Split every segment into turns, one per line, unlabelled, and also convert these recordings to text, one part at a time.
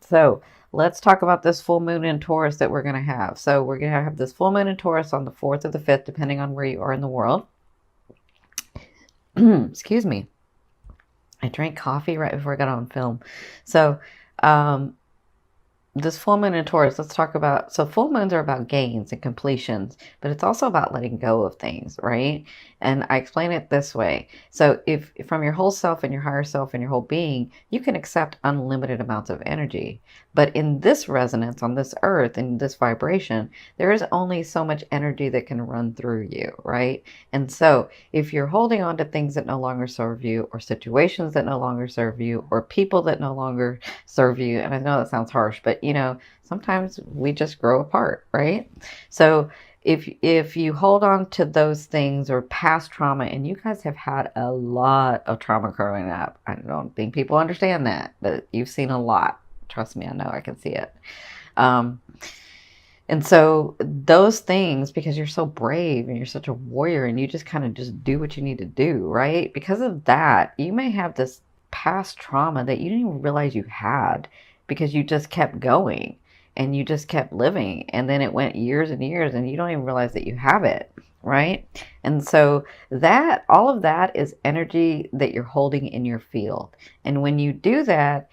So let's talk about this full moon in Taurus that we're going to have. So we're going to have this full moon in Taurus on the 4th or the 5th, depending on where you are in the world. Excuse me. I drank coffee right before I got on film. So, um, this full moon in Taurus, let's talk about. So, full moons are about gains and completions, but it's also about letting go of things, right? And I explain it this way. So, if from your whole self and your higher self and your whole being, you can accept unlimited amounts of energy. But in this resonance on this earth, in this vibration, there is only so much energy that can run through you, right? And so, if you're holding on to things that no longer serve you, or situations that no longer serve you, or people that no longer serve you. And I know that sounds harsh, but sometimes we just grow apart, right? So if you hold on to those things or past trauma, and you guys have had a lot of trauma growing up, I don't think people understand that, but you've seen a lot. Trust me, I know, I can see it. Um, and so those things, because you're so brave and you're such a warrior and you just kind of just do what you need to do, right? Because of that, you may have this past trauma that you didn't even realize you had because you just kept going and you just kept living. And then it went years and years and you don't even realize that you have it, right? And so that, all of that is energy that you're holding in your field. And when you do that,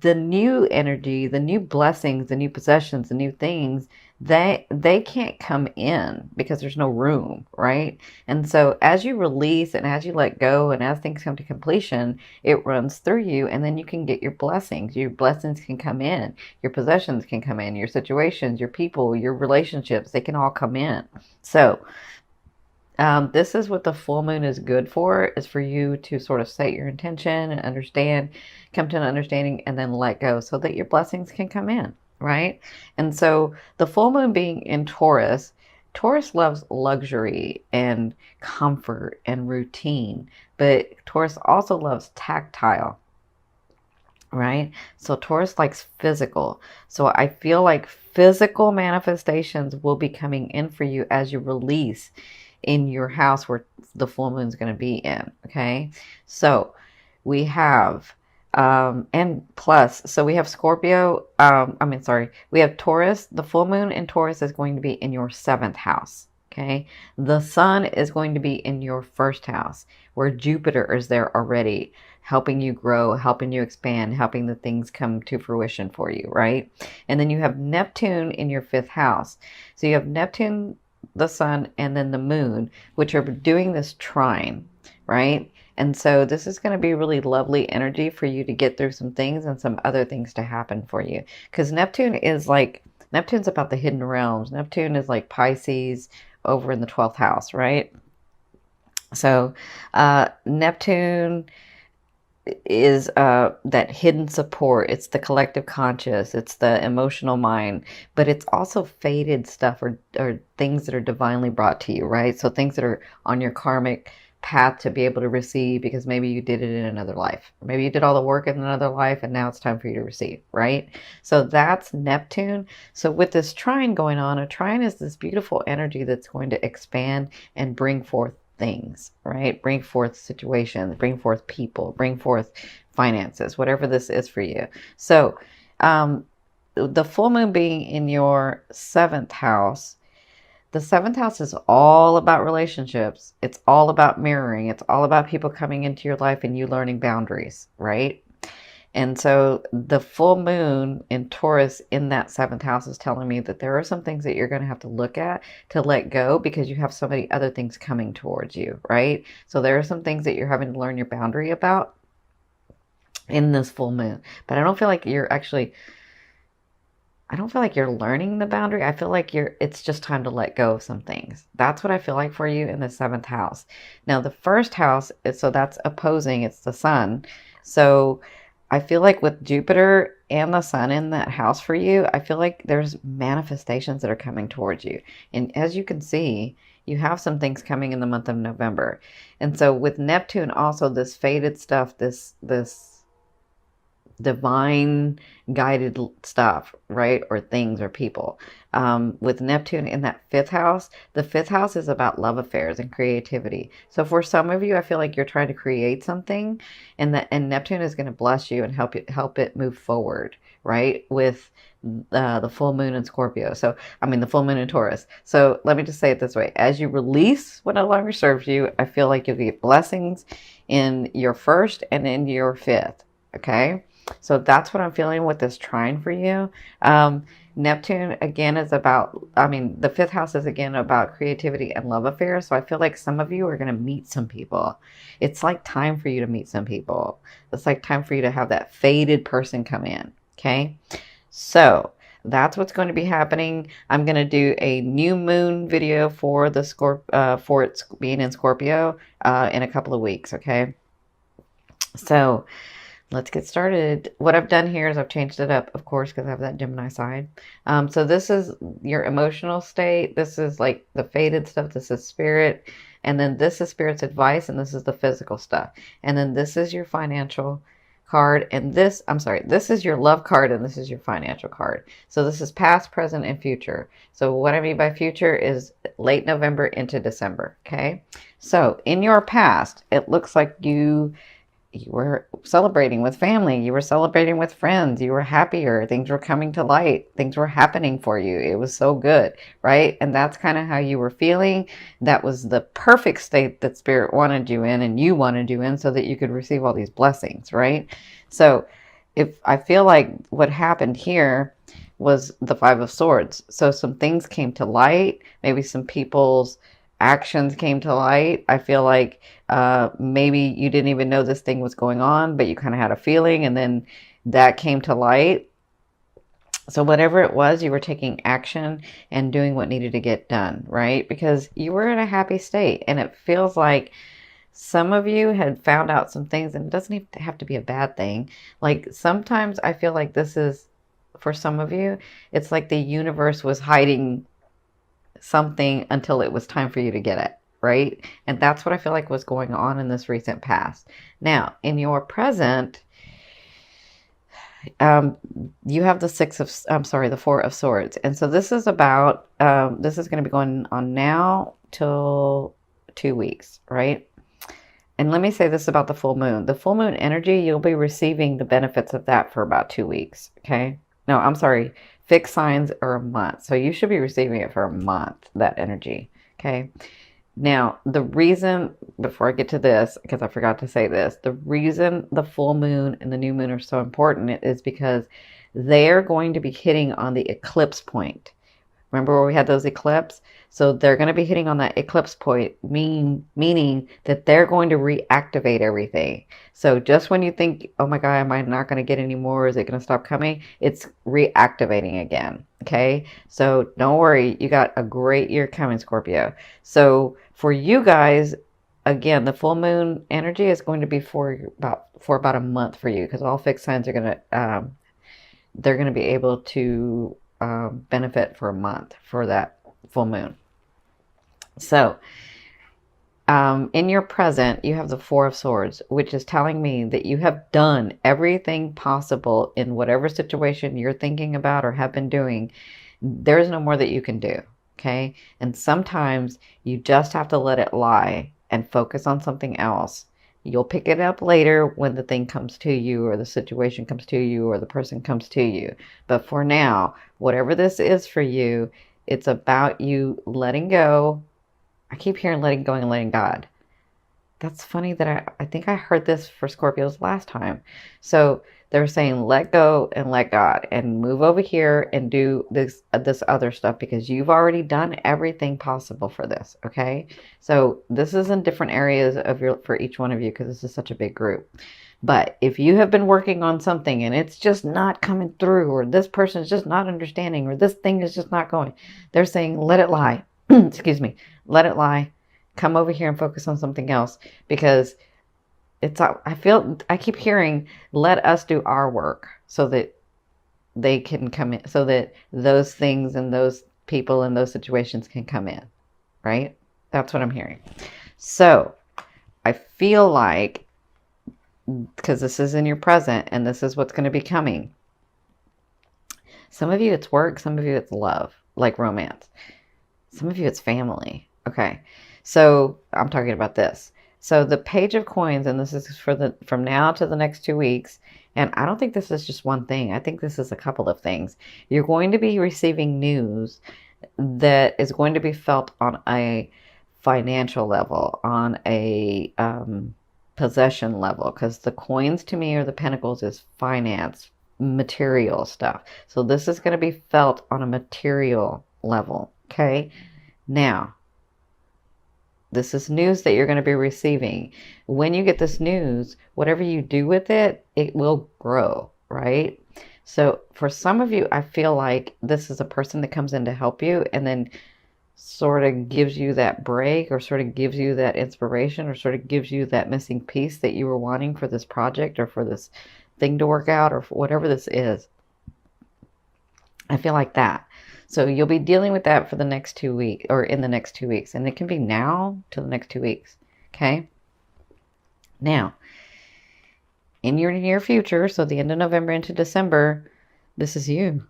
the new energy, the new blessings, the new possessions, the new things, they can't come in because there's no room, right? And so as you release and as you let go and as things come to completion, it runs through you, and then you can get your blessings. Your blessings can come in, your possessions can come in, your situations, your people, your relationships, they can all come in. So this is what the full moon is good for, is for you to sort of set your intention and understand, come to an understanding, and then let go so that your blessings can come in, right? And so the full moon being in Taurus, Taurus loves luxury and comfort and routine, but Taurus also loves tactile, right? So Taurus likes physical. So I feel like physical manifestations will be coming in for you as you release in your house where the full moon is going to be in. Okay. So we have, and plus, so we have Scorpio. We have Taurus. The full moon in Taurus is going to be in your 7th house. Okay. The sun is going to be in your 1st house, where Jupiter is there already, helping you grow, helping you expand, helping the things come to fruition for you, right? And then you have Neptune in your 5th house. So you have Neptune, the sun, and then the moon, which are doing this trine, right? And so this is going to be really lovely energy for you to get through some things and some other things to happen for you. Because Neptune's about the hidden realms. Neptune is like Pisces over in the 12th house, right? So Neptune is that hidden support. It's the collective conscious, it's the emotional mind, but it's also fated stuff, or things that are divinely brought to you, right? So things that are on your karmic path to be able to receive, because maybe you did it in another life, maybe you did all the work in another life and now it's time for you to receive, right? So that's Neptune. So with this trine going on, a trine is this beautiful energy that's going to expand and bring forth things, right? Bring forth situations, bring forth people, bring forth finances, whatever this is for you. So the full moon being in your 7th house, the 7th house is all about relationships. It's all about mirroring. It's all about people coming into your life and you learning boundaries, right? And so the full moon in Taurus in that 7th house is telling me that there are some things that you're going to have to look at to let go, because you have so many other things coming towards you, right? So there are some things that you're having to learn your boundary about in this full moon. But I don't feel like you're learning the boundary. I feel like it's just time to let go of some things. That's what I feel like for you in the 7th house. Now the 1st house so that's opposing, it's the sun. So I feel like with Jupiter and the sun in that house for you, I feel like there's manifestations that are coming towards you. And as you can see, you have some things coming in the month of November. And so with Neptune also, this fated stuff, this divine guided stuff, right? Or things or people. With Neptune in that 5th house, the 5th house is about love affairs and creativity. So for some of you, I feel like you're trying to create something, and Neptune is going to bless you and help it move forward, right? With the full moon in Scorpio. So, I mean, the full moon in Taurus. So, let me just say it this way. As you release what no longer serves you, I feel like you'll get blessings in your first and in your fifth. Okay. So, that's what I'm feeling with this trine for you. Neptune again is about, I mean, the fifth house is again about creativity and love affairs. So I feel like some of you are going to meet some people. It's like time for you to meet some people. It's like time for you to have that fated person come in. Okay. So that's what's going to be happening. I'm going to do a new moon video for the for it being in Scorpio in a couple of weeks. Okay. So let's get started. What I've done here is I've changed it up, of course, because I have that Gemini side. So this is your emotional state. This is like the faded stuff. This is spirit. And then this is spirit's advice. And this is the physical stuff. And then this is your financial card. And this, I'm sorry, this is your love card. And this is your financial card. So this is past, present, and future. So what I mean by future is late November into December. Okay. So in your past, it looks like you were celebrating with family, you were celebrating with friends, you were happier, things were coming to light, things were happening for you. It was so good, right? And that's kind of how you were feeling. That was the perfect state that spirit wanted you in and you wanted you in so that you could receive all these blessings, right? So if I feel like what happened here was the Five of Swords. So some things came to light, maybe some people's actions came to light. I feel like maybe you didn't even know this thing was going on, but you kind of had a feeling, and then that came to light. So whatever it was, you were taking action and doing what needed to get done, right? Because you were in a happy state, and it feels like some of you had found out some things, and it doesn't even have to be a bad thing. Like sometimes I feel like this is, for some of you, it's like the universe was hiding something until it was time for you to get it, right? And that's what I feel like was going on in this recent past. Now, in your present, you have the the Four of Swords. And so this is about, this is going to be going on now till 2 weeks, right? And let me say this about the full moon. The full moon energy, you'll be receiving the benefits of that for about 2 weeks, okay? No, I'm sorry. Fixed signs are a month. So you should be receiving it for a month, that energy. Okay. Now, the reason, before I get to this, because I forgot to say this, the reason the full moon and the new moon are so important is because they're going to be hitting on the eclipse point. Remember where we had those eclipses? So they're going to be hitting on that eclipse point, meaning that they're going to reactivate everything. So just when you think, oh my God, am I not going to get any more? Is it going to stop coming? It's reactivating again. Okay. So don't worry. You got a great year coming, Scorpio. So for you guys, again, the full moon energy is going to be for about a month for you, because all fixed signs are going to, they're going to be able to benefit for a month for that full moon. So in your present, you have the Four of Swords, which is telling me that you have done everything possible in whatever situation you're thinking about or have been doing. There's no more that you can do. Okay. And sometimes you just have to let it lie and focus on something else. You'll pick it up later when the thing comes to you, or the situation comes to you, or the person comes to you. But for now, whatever this is for you, it's about you letting go. I keep hearing letting go and letting God. That's funny that I think I heard this for Scorpios last time. So they're saying let go and let God, and move over here and do this other stuff, because you've already done everything possible for this. Okay. So this is in different areas for each one of you, because this is such a big group. But if you have been working on something and it's just not coming through, or this person is just not understanding, or this thing is just not going, they're saying let it lie. Excuse me. Let it lie. Come over here and focus on something else, because I keep hearing, let us do our work so that they can come in, so that those things and those people and those situations can come in, right? That's what I'm hearing. So I feel like, because this is in your present and this is what's going to be coming. Some of you it's work, some of you it's love, like romance. Some of you it's family. Okay. So I'm talking about this. So the Page of Coins, and this is for the from now to the next 2 weeks. And I don't think this is just one thing. I think this is a couple of things. You're going to be receiving news that is going to be felt on a financial level, on a possession level, because the coins to me or the pentacles is finance, material stuff. So this is going to be felt on a material level. Okay. Now, this is news that you're going to be receiving. When you get this news, whatever you do with it, it will grow, right? So for some of you, I feel like this is a person that comes in to help you and then sort of gives you that break, or sort of gives you that inspiration, or sort of gives you that missing piece that you were wanting for this project or for this thing to work out, or for whatever this is. I feel like that. So you'll be dealing with that for the next 2 weeks, or in the next 2 weeks. And it can be now to the next 2 weeks. Okay. Now, in your near future, so the end of November into December, this is you.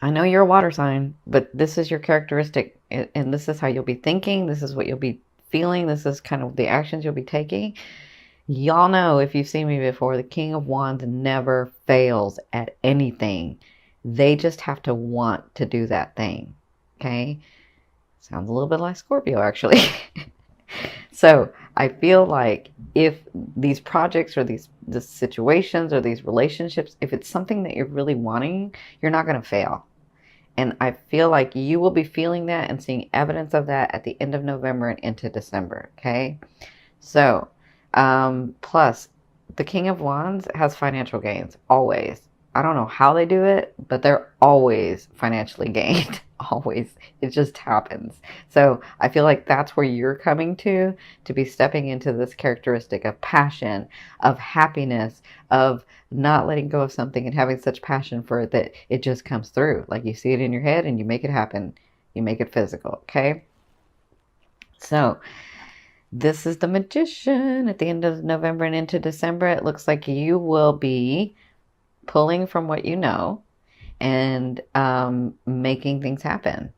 I know you're a water sign, but this is your characteristic. And this is how you'll be thinking. This is what you'll be feeling. This is kind of the actions you'll be taking. Y'all know, if you've seen me before, the King of Wands never fails at anything. They just have to want to do that thing. Okay? Sounds a little bit like Scorpio, actually. So I feel like if these projects or these situations or these relationships, if it's something that you're really wanting, you're not going to fail. And I feel like you will be feeling that and seeing evidence of that at the end of November and into December. Okay? So, plus, the King of Wands has financial gains, always. I don't know how they do it, but they're always financially gained. Always. It just happens. So I feel like that's where you're coming to be stepping into this characteristic of passion, of happiness, of not letting go of something and having such passion for it that it just comes through. Like you see it in your head and you make it happen. You make it physical. Okay? So this is the Magician at the end of November and into December. It looks like you will be pulling from what you know and making things happen.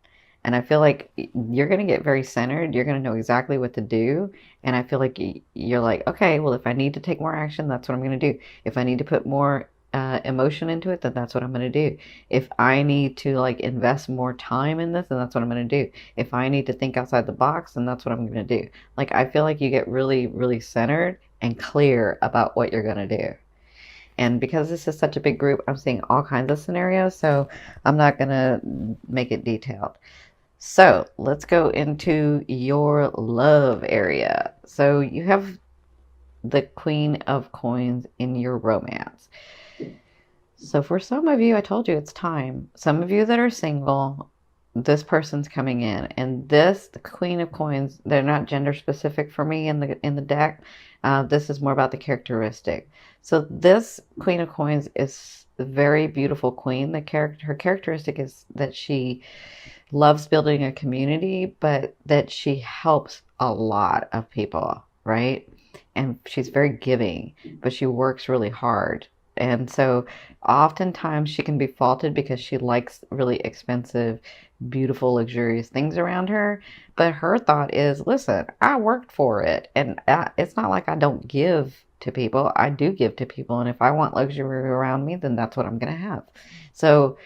And I feel like you're going to get very centered. You're going to know exactly what to do. And I feel like you're like, okay, well, if I need to take more action, that's what I'm going to do. If I need to put more emotion into it, then that's what I'm going to do. If I need to like invest more time in this, then that's what I'm going to do. If I need to think outside the box, then that's what I'm going to do. Like, I feel like you get really, really centered and clear about what you're going to do. And because this is such a big group, I'm seeing all kinds of scenarios, so I'm not going to make it detailed. So let's go into your love area. So you have the Queen of Coins in your romance. So for some of you, I told you it's time. Some of you that are single, this person's coming in. And this, the Queen of Coins, they're not gender specific for me in the deck. This is more about the characteristic. So this Queen of Coins is a very beautiful queen. Her characteristic is that she loves building a community, but that she helps a lot of people, right? And she's very giving, but she works really hard. And so oftentimes she can be faulted because she likes really expensive, beautiful, luxurious things around her. But her thought is, listen, I worked for it. And it's not like I don't give to people. I do give to people. And if I want luxury around me, then that's what I'm going to have. So,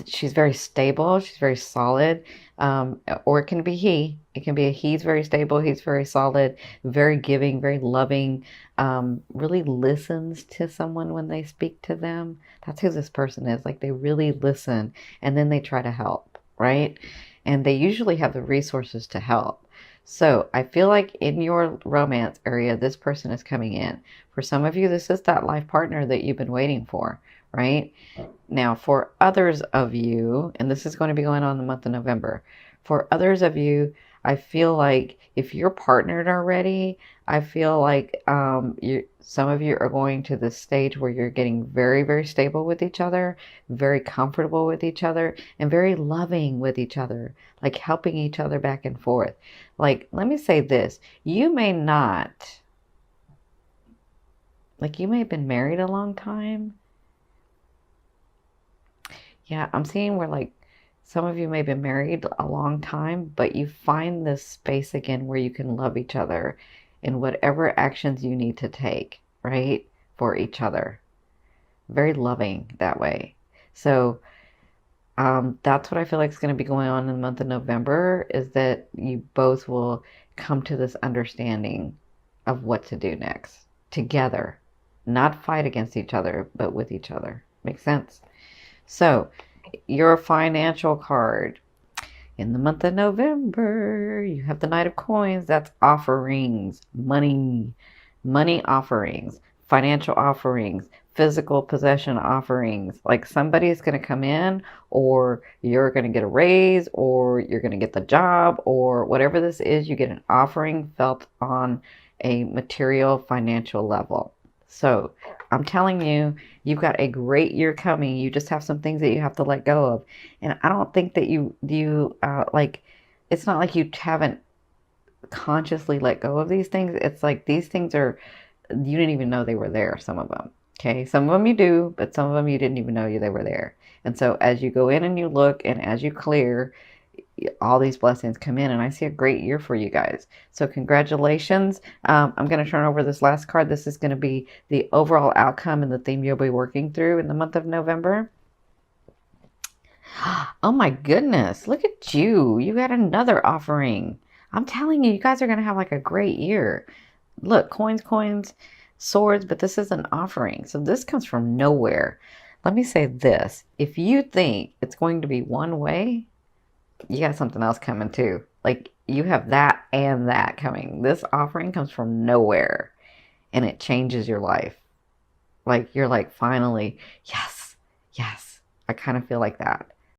she's very stable. She's very solid. Or it can be he. It can be he's very stable. He's very solid, very giving, very loving, really listens to someone when they speak to them. That's who this person is. Like, they really listen and then they try to help, right? And they usually have the resources to help. So I feel like in your romance area, this person is coming in. For some of you, this is that life partner that you've been waiting for, right? Now, for others of you, and this is going to be going on in the month of November, for others of you, I feel like if you're partnered already, I feel like some of you are going to this stage where you're getting very, very stable with each other, very comfortable with each other, and very loving with each other, like helping each other back and forth. Like, let me say this, you may not, like, you may have been married a long time. Yeah, I'm seeing where like Some of you may have been married a long time, but you find this space again where you can love each other in whatever actions you need to take, right? For each other. Very loving that way. So that's what I feel like is going to be going on in the month of November, is that you both will come to this understanding of what to do next together. Not fight against each other, but with each other. Makes sense? So, your financial card. In the month of November, you have the Knight of Coins. That's offerings, money offerings, financial offerings, physical possession offerings. Like somebody's going to come in, or you're going to get a raise, or you're going to get the job, or whatever this is, you get an offering felt on a material financial level. So I'm telling you, you've got a great year coming. You just have some things that you have to let go of. And I don't think that like, it's not like you haven't consciously let go of these things. It's like these things are, you didn't even know they were there, some of them. Okay, some of them you do, but some of them you didn't even know they were there. And so as you go in and you look and as you clear, all these blessings come in, and I see a great year for you guys. So congratulations. I'm going to turn over this last card. This is going to be the overall outcome and the theme you'll be working through in the month of November. Oh my goodness, look at you. You got another offering. I'm telling you, you guys are going to have like a great year. Look, coins, swords, but this is an offering. So this comes from nowhere. Let me say this. If you think it's going to be one way, you got something else coming too. Like you have that and that coming. This offering comes from nowhere and it changes your life. Like you're like, finally, yes. I kind of feel like that.